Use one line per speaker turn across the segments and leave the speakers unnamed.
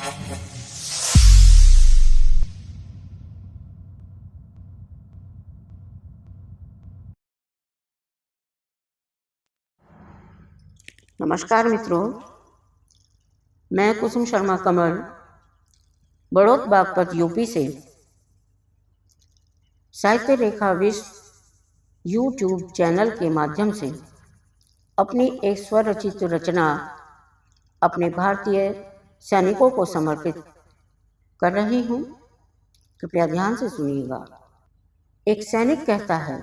नमस्कार मित्रों, मैं कुसुम शर्मा कमल बड़ौत बागपत यूपी से साहित्य रेखा विश्व यूट्यूब चैनल के माध्यम से अपनी एक स्वरचित रचना अपने भारतीय सैनिकों को समर्पित कर रही हूँ। कृपया ध्यान से सुनिएगा। एक सैनिक कहता है,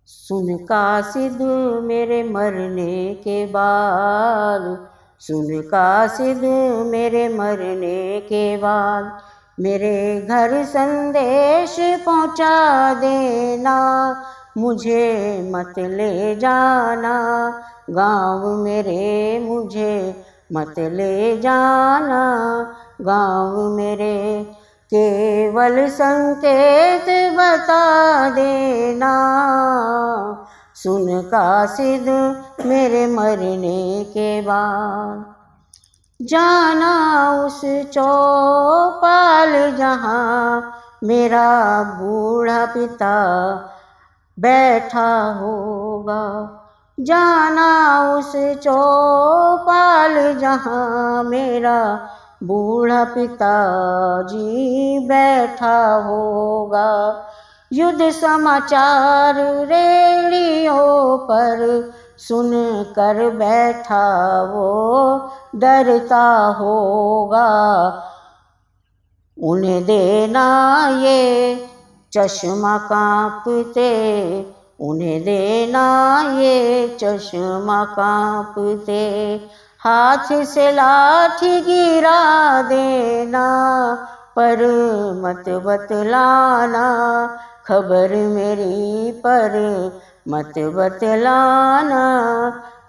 सुन कासिद मेरे मरने के बाद, सुन कासिद मेरे मरने के बाद, मेरे घर संदेश पहुँचा देना, मुझे मत ले जाना गाँव मेरे, मुझे मत ले जाना गाँव मेरे, केवल संकेत बता देना, सुन कासिद मेरे मरने के बाद। जाना उस चौपाल जहाँ मेरा बूढ़ा पिता बैठा होगा, जाना उस चौपाल जहाँ मेरा बूढ़ा पिताजी बैठा होगा, युद्ध समाचार रेडियो पर सुन कर बैठा वो डरता होगा, उन्हें देना ये चश्मा कांपते, उन्हें देना ये चश्मा कांपते, हाथ से लाठी गिरा देना, पर मत बतलाना खबर मेरी, पर मत बतलाना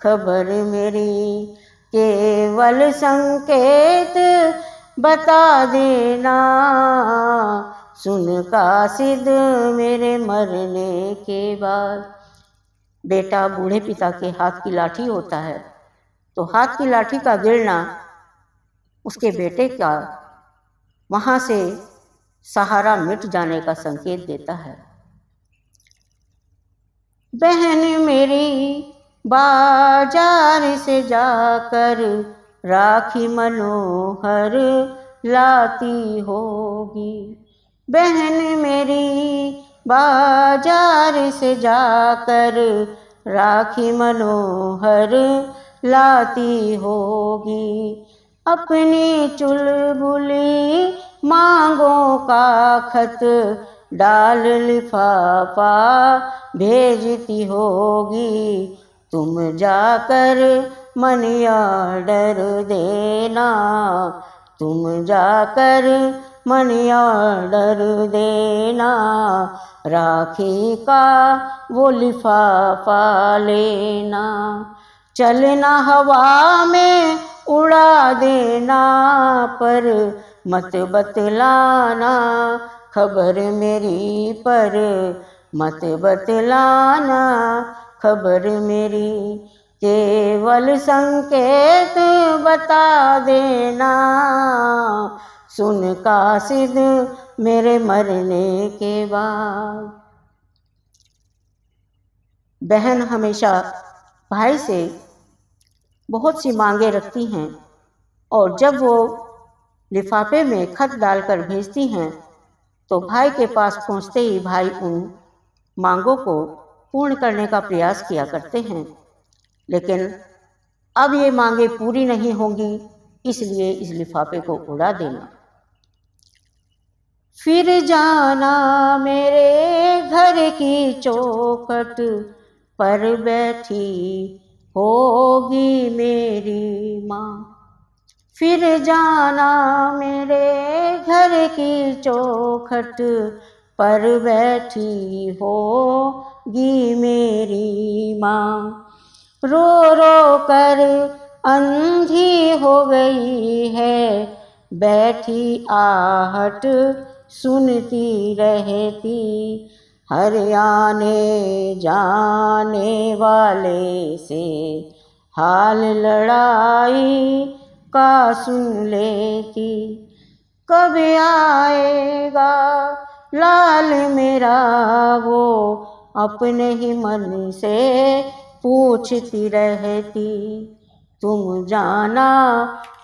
खबर मेरी, केवल संकेत बता देना, सुन कासिद मेरे मरने के बाद। बेटा बूढ़े पिता के हाथ की लाठी होता है, तो हाथ की लाठी का गिरना उसके बेटे का वहाँ से सहारा मिट जाने का संकेत देता है। बहन मेरी बाजार से जाकर राखी मनोहर लाती होगी, बहन मेरी बाजार से जाकर राखी मनोहर लाती होगी, अपनी चुलबुली मांगों का खत डाल लिफाफा भेजती होगी, तुम जाकर मनी ऑर्डर देना, तुम जाकर मनी ऑर्डर देना, राखी का वो लिफाफा लेना, चलना हवा में उड़ा देना, पर मत बतलाना खबर मेरी, पर मत बतलाना खबर मेरी, केवल संकेत बता देना, सुन कासिद मेरे मरने के बाद। बहन हमेशा भाई से बहुत सी मांगे रखती हैं, और जब वो लिफाफे में खत डालकर भेजती हैं तो भाई के पास पहुंचते ही भाई उन मांगों को पूर्ण करने का प्रयास किया करते हैं, लेकिन अब ये मांगे पूरी नहीं होंगी, इसलिए इस लिफाफे को उड़ा देना। फिर जाना मेरे घर की चौखट पर बैठी होगी मेरी माँ, फिर जाना मेरे घर की चौखट पर बैठी होगी मेरी माँ, रो रो कर अंधी हो गई है, बैठी आहट सुनती रहती, हर आने जाने वाले से हाल लड़ाई का सुन लेती। कब आएगा लाल मेरा, वो अपने ही मन से पूछती रहती। तुम जाना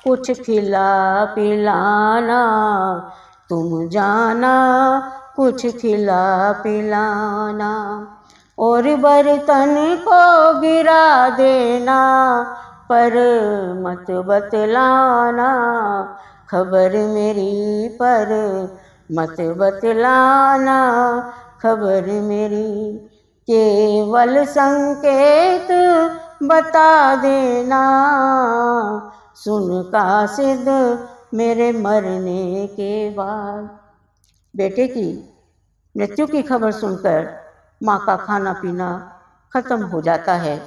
कुछ खिला पिलाना, तुम जाना कुछ खिला पिलाना, और बर्तन को गिरा देना, पर मत बतलाना खबर मेरी, पर मत बतलाना खबर मेरी। केवल संकेत बता देना, सुन कासिद मेरे मरने के बाद। बेटे की मृत्यु की खबर सुनकर माँ का खाना पीना खत्म हो जाता है,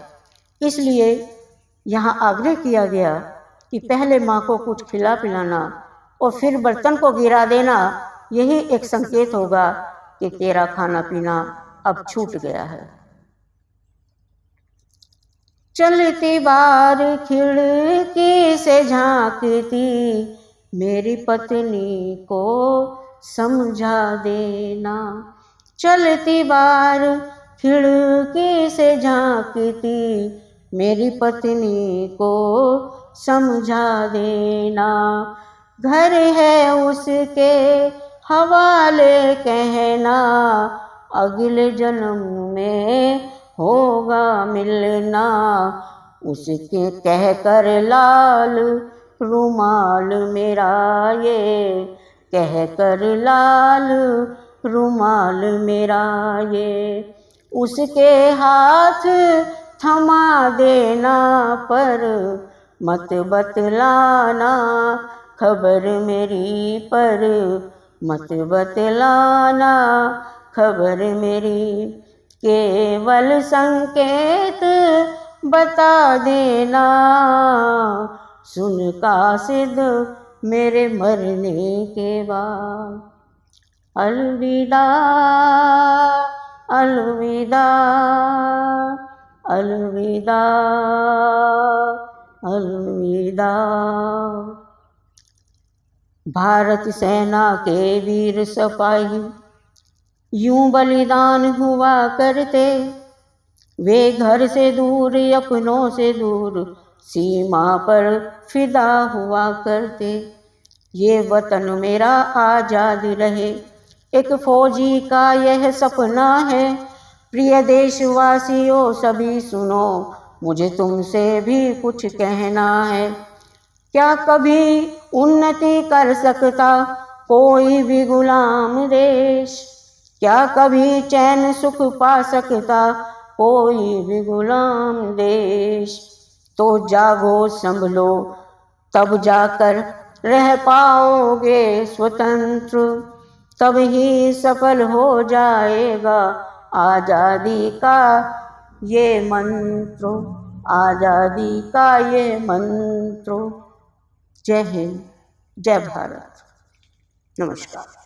इसलिए यहाँ आग्रह किया गया कि पहले माँ को कुछ खिला पिलाना और फिर बर्तन को गिरा देना। यही एक संकेत होगा कि तेरा खाना पीना अब छूट गया है। चलती बार खिड़की से झांकती, मेरी पत्नी को समझा देना। चलती बार खिड़की से झांकती, मेरी पत्नी को समझा देना। घर है उसके हवाले कहना, अगले जन्म में होगा मिलना। उसके कह कर लाल रुमाल मेरा, ये कह कर लाल रुमाल मेरा ये, उसके हाथ थमा देना, पर मत बतलाना खबर मेरी, पर मत बतलाना खबर मेरी। केवल संकेत बता देना, सुन कासिद मेरे मरने के बाद। अलविदा अलविदा अलविदा अलविदा। भारत सेना के वीर सिपाही यूं बलिदान हुआ करते, वे घर से दूर अपनों से दूर सीमा पर फिदा हुआ करते। ये वतन मेरा आजाद रहे, एक फौजी का यह सपना है। प्रिय देशवासियों सभी सुनो, मुझे तुमसे भी कुछ कहना है। क्या कभी उन्नति कर सकता कोई भी गुलाम देश? क्या कभी चैन सुख पा सकता कोई भी गुलाम देश? तो जागो संभलो, तब जाकर रह पाओगे स्वतंत्र, तब ही सफल हो जाएगा आज़ादी का ये मंत्र, आज़ादी का ये मंत्र। जय हिंद, जय भारत, नमस्कार।